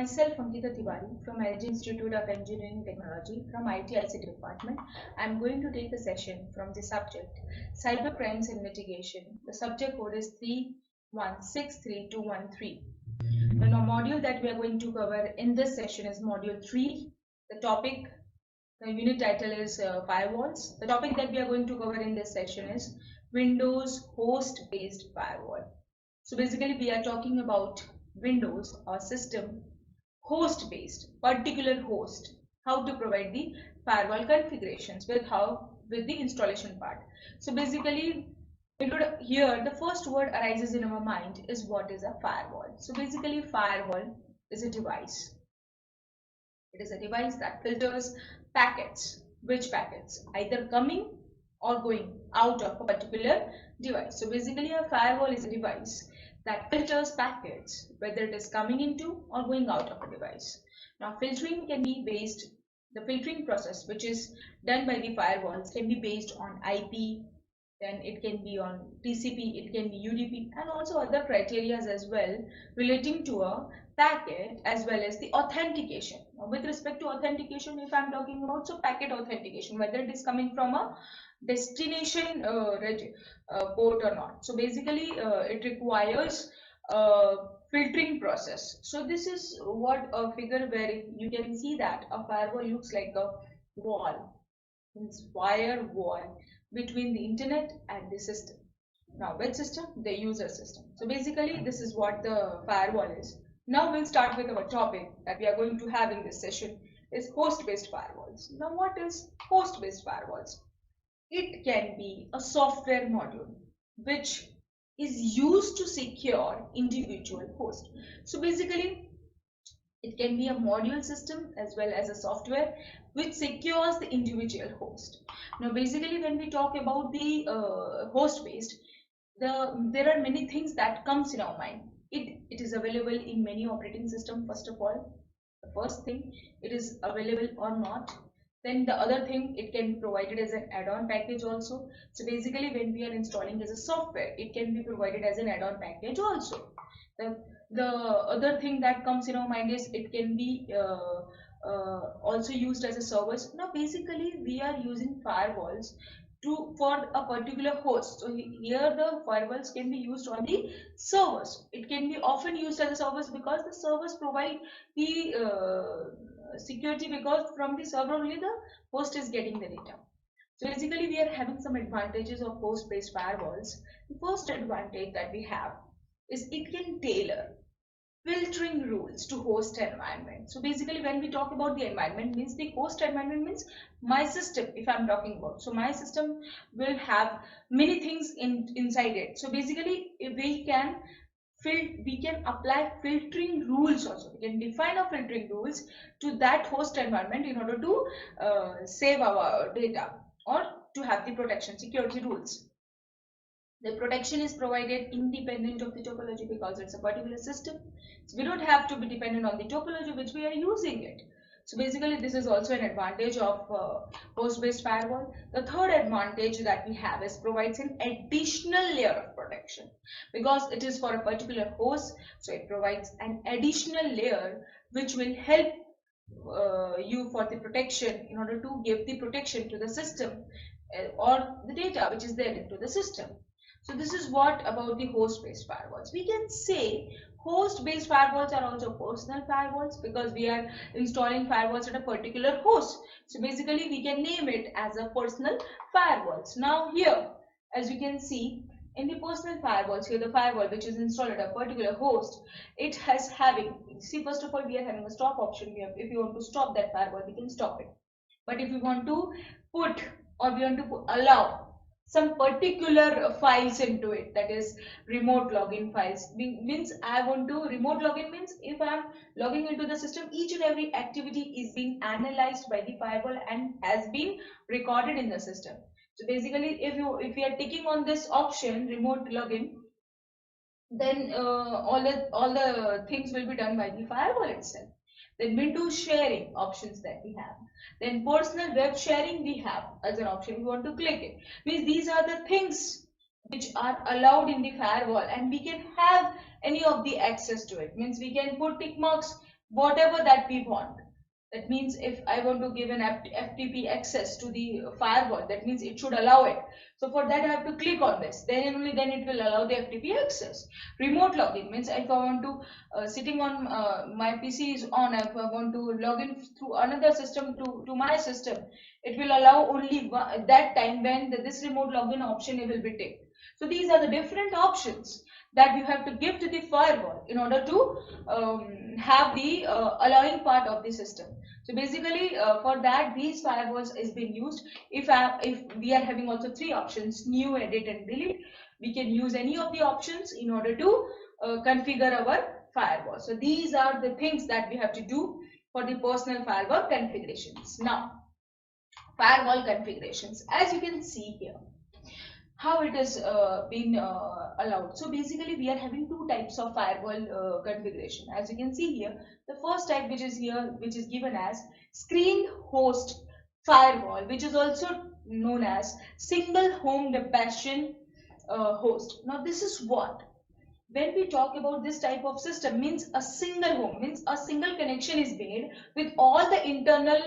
myself, Ankita Tiwari, from LG Institute of Engineering Technology from IT/ICT department. I am going to take a session from the subject Cyber Crimes and Mitigation. The subject code is 3163213. The module that we are going to cover in this session is module 3. The unit title is firewalls. The topic that we are going to cover in this session is Windows host-based firewall. So basically we are talking about Windows or system host based, particular host, how to provide the firewall configurations with the installation part. So basically here the first word arises in our mind is what is a firewall. So basically firewall is a device. It is a device that filters packets. Which packets? Either coming or going out of a particular device. So basically a firewall is a device that filters packets, whether it is coming into or going out of a device. Now filtering can be based, the filtering process which is done by the firewalls can be based on IP, then it can be on TCP, it can be UDP, and also other criterias as well relating to a packet as well as the authentication. Now, with respect to authentication, if I'm talking about so packet authentication, whether it is coming from a destination port or not. So basically it requires a filtering process. So this is what a figure where you can see that a firewall looks like a wall, means wire wall between the internet and the system. Now which system? The user system. So basically this is what the firewall is. Now we'll start with our topic that we are going to have in this session is host-based firewalls. Now what is host-based firewalls? It can be a software module which is used to secure individual host. So basically it can be a module system as well as a software which secures the individual host. Now basically when we talk about the host based, there are many things that comes in our mind. It is available in many operating systems. First of all, the first thing, it is available or not. Then the other thing, it can be provided as an add-on package also. So basically when we are installing as a software, it can be provided as an add-on package also. The other thing that comes in our mind is it can be also used as a service. Now basically we are using firewalls for a particular host. So here the firewalls can be used on the servers. It can be often used as a service because the servers provide the security, because from the server only the host is getting the data. So basically we are having some advantages of host-based firewalls. The first advantage that we have is it can tailor filtering rules to host environment. So basically when we talk about the environment, means the host environment means my system, if I'm talking about. So my system will have many things inside it. So basically we can apply filtering rules also. We can define our filtering rules to that host environment in order to save our data or to have the protection security rules. The protection is provided independent of the topology because it's a particular system. So we don't have to be dependent on the topology which we are using it. So basically this is also an advantage of host-based firewall. The third advantage that we have is provides an additional layer of protection because it is for a particular host. So it provides an additional layer which will help you for the protection in order to give the protection to the system or the data which is there into the system. So this is what about the host-based firewalls. We can say host-based firewalls are also personal firewalls because we are installing firewalls at a particular host. So basically we can name it as a personal firewalls. Now here, as you can see, in the personal firewalls, here the firewall which is installed at a particular host, it has having, see first of all we are having a stop option. If you want to stop that firewall, we can stop it. But if you want to put or we want to allow some particular files into it, that is remote login files, means I want to remote login means if I am logging into the system, each and every activity is being analyzed by the firewall and has been recorded in the system. So basically if we are ticking on this option remote login, then all the things will be done by the firewall itself. Then Windows sharing options that we have. Then personal web sharing we have as an option. We want to click it. Means these are the things which are allowed in the firewall and we can have any of the access to it. Means we can put tick marks whatever that we want. That means if I want to give an FTP access to the firewall, that means it should allow it. So for that I have to click on this. Then only then it will allow the FTP access. Remote login means if I want to sitting on my PC is on, if I want to log in through another system to my system, it will allow only that time when this remote login option will be ticked. So these are the different options that you have to give to the firewall in order to have the allowing part of the system. So basically for that these firewalls is being used. If we are having also three options, new, edit and delete, we can use any of the options in order to configure our firewall. So these are the things that we have to do for the personal firewall configurations. Now firewall configurations, as you can see here, how it is been allowed. So basically we are having two types of firewall configuration. As you can see here, the first type which is here, which is given as screen host firewall, which is also known as single home bastion host. Now this is what, when we talk about this type of system, means a single home, means a single connection is made with all the internal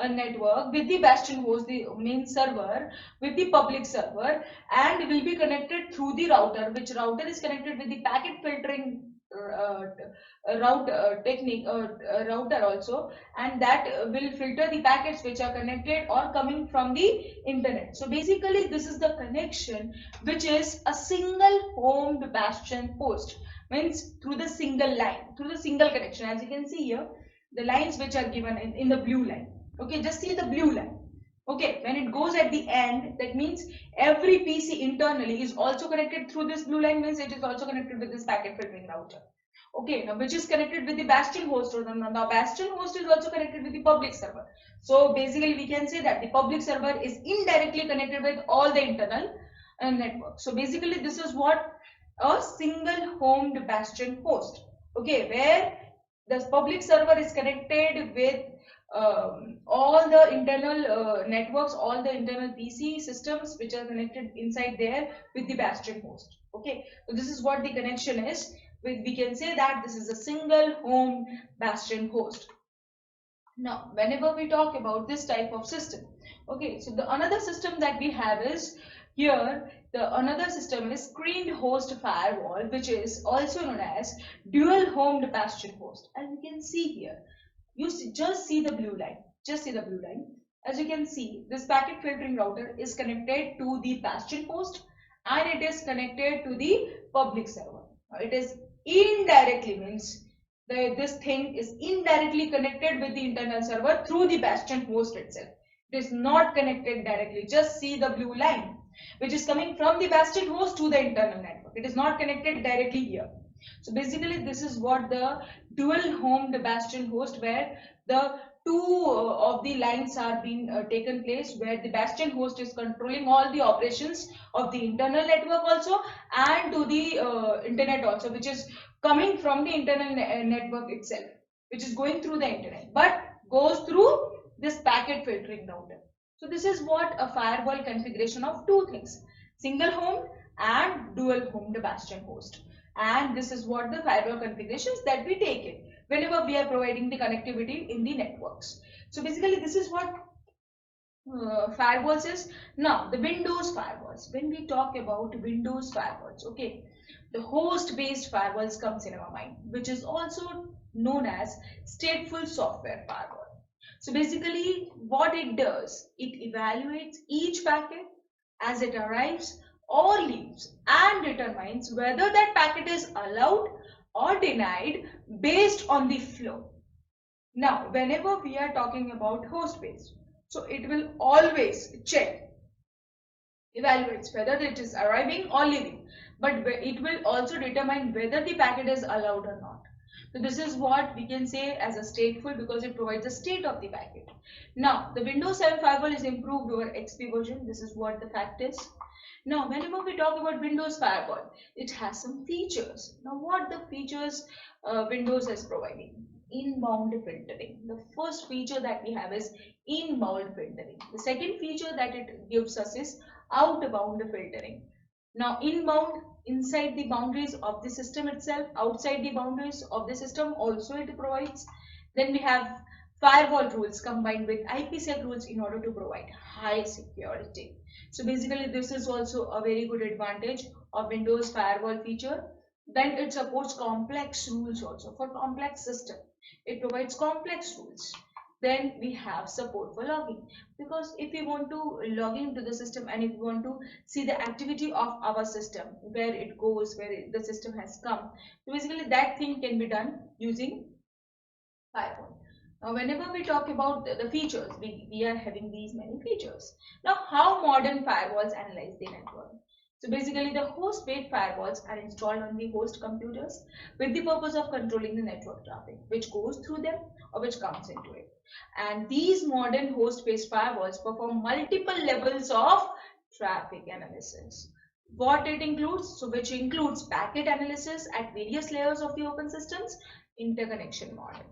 network, with the bastion host, the main server, with the public server, and will be connected through the router, which router is connected with the packet filtering router also, and that will filter the packets which are connected or coming from the internet. So basically this is the connection which is a single homed bastion host, means through the single line, through the single connection. As you can see here, the lines which are given in the blue line. Okay, just see the blue line. Okay, when it goes at the end, that means every PC internally is also connected through this blue line, means it is also connected with this packet filtering router. Okay, now which is connected with the bastion host, or the bastion host is also connected with the public server. So basically we can say that the public server is indirectly connected with all the internal network. So basically this is what a single homed bastion host. Okay, where the public server is connected with all the internal networks, all the internal PC systems which are connected inside there with the bastion host. Okay, so this is what the connection is. We can say that this is a single home bastion host. Now whenever we talk about this type of system, okay, so the another system that we have is here, the another system is screened host firewall, which is also known as dual homed bastion host. As you can see here, you just see the blue line, just see the blue line. As you can see, this packet filtering router is connected to the bastion host and it is connected to the public server. It is indirectly, means this thing is indirectly connected with the internal server through the bastion host itself. It is not connected directly. Just see the blue line which is coming from the bastion host to the internal network. It is not connected directly here. So basically this is what the dual homed bastion host, where the two of the lines are being taken place, where the bastion host is controlling all the operations of the internal network also and to the internet also, which is coming from the internal network itself, which is going through the internet but goes through this packet filtering router. So this is what a firewall configuration of two things, single home and dual homed bastion host. And this is what the firewall configurations that we take it whenever we are providing the connectivity in the networks. So basically this is what firewalls is. Now the Windows firewalls, when we talk about Windows firewalls, okay, the host based firewalls comes in our mind, which is also known as stateful software firewall. So basically what it does, it evaluates each packet as it arrives or leaves and determines whether that packet is allowed or denied based on the flow. Now whenever we are talking about host based, so it will always check, evaluates whether it is arriving or leaving, but it will also determine whether the packet is allowed or not. So this is what we can say as a stateful, because it provides the state of the packet. Now the Windows 7 firewall is improved over XP version. This is what the fact is. Now whenever we talk about Windows firewall, it has some features. Now what the features Windows is providing? Inbound filtering. The first feature that we have is inbound filtering. The second feature that it gives us is outbound filtering. Now inbound, inside the boundaries of the system itself, outside the boundaries of the system also it provides. Then we have firewall rules combined with IPsec rules in order to provide high security. So basically this is also a very good advantage of Windows firewall feature. Then it supports complex rules also for complex system. It provides complex rules. Then we have support for logging, because if we want to log into the system and if we want to see the activity of our system, where it goes, the system has come, so basically that thing can be done using firewall. Now, whenever we talk about the features, we are having these many features. Now, how modern firewalls analyze the network? So basically, the host-based firewalls are installed on the host computers with the purpose of controlling the network traffic, which goes through them or which comes into it. And these modern host-based firewalls perform multiple levels of traffic analysis. What it includes? So which includes packet analysis at various layers of the open systems, interconnection model.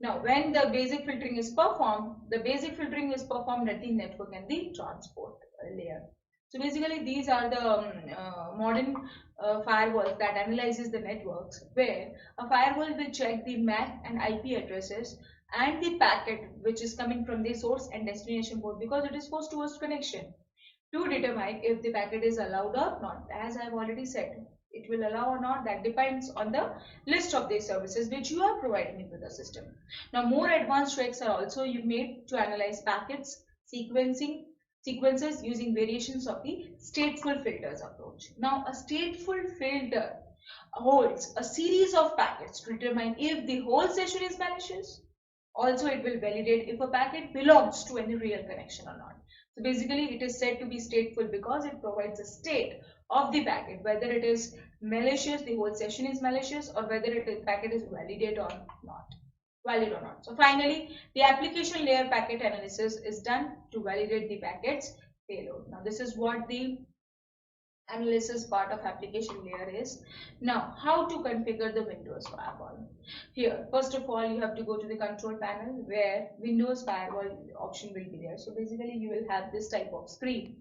Now, when the basic filtering is performed, the basic filtering is performed at the network and the transport layer. So basically, these are the modern firewalls that analyzes the networks, where a firewall will check the MAC and IP addresses and the packet which is coming from the source and destination port, because it is host to host connection, to determine if the packet is allowed or not. As I have already said, it will allow or not, that depends on the list of these services which you are providing into the system. Now, more advanced checks are also made to analyze packets, sequences using variations of the stateful filters approach. Now, a stateful filter holds a series of packets to determine if the whole session is malicious. Also, it will validate if a packet belongs to any real connection or not. So basically, it is said to be stateful because it provides a state of the packet, whether it is malicious, the whole session is malicious, or whether the packet is valid or not. So finally, the application layer packet analysis is done to validate the packet's payload. Now, this is what the analysis part of application layer is. Now, how to configure the Windows firewall? Here, first of all, you have to go to the control panel where Windows firewall option will be there. So basically, you will have this type of screen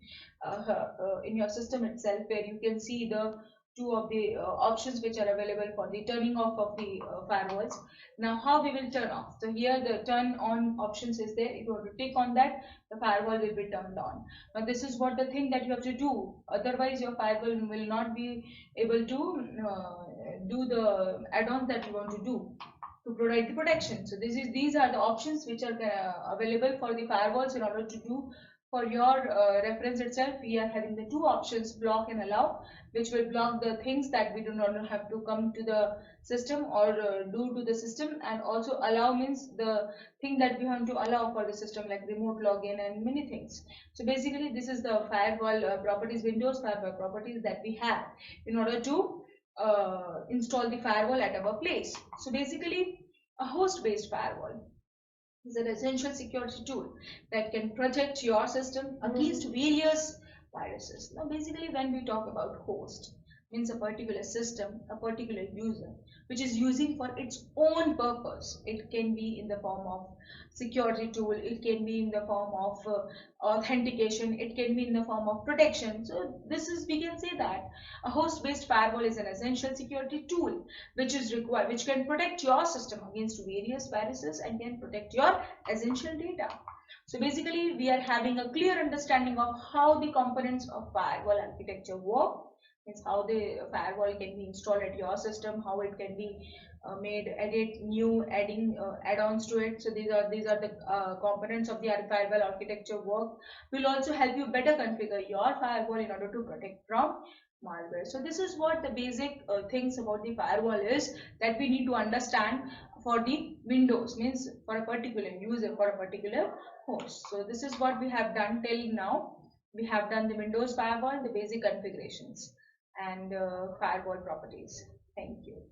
in your system itself, where you can see the two of the options which are available for the turning off of the firewalls. Now, how we will turn off? So here the turn on options is there. If you want to click on that, the firewall will be turned on. Now, this is what the thing that you have to do. Otherwise, your firewall will not be able to do the add-ons that you want to do to provide the protection. So these are the options which are available for the firewalls in order to do. For your reference itself, we are having the two options, block and allow, which will block the things that we do not have to come to the system or do to the system, and also allow means the thing that we want to allow for the system, like remote login and many things. So basically, this is the firewall properties, Windows firewall properties that we have in order to install the firewall at our place. So basically, a host-based firewall is an essential security tool that can protect your system against various viruses. Now, basically, when we talk about host, means a particular system, a particular user, which is using for its own purpose. It can be in the form of security tool, it can be in the form of authentication, it can be in the form of protection. So this is, we can say that a host-based firewall is an essential security tool which is required, which can protect your system against various viruses and can protect your essential data. So basically, we are having a clear understanding of how the components of firewall architecture work, means how the firewall can be installed at your system, how it can be made, adding add-ons to it. So these are the components of the firewall architecture work. Will also help you better configure your firewall in order to protect from malware. So this is what the basic things about the firewall is that we need to understand for the Windows, means for a particular user, for a particular host. So this is what we have done till now. We have done the Windows firewall, the basic configurations and firewall properties. Thank you.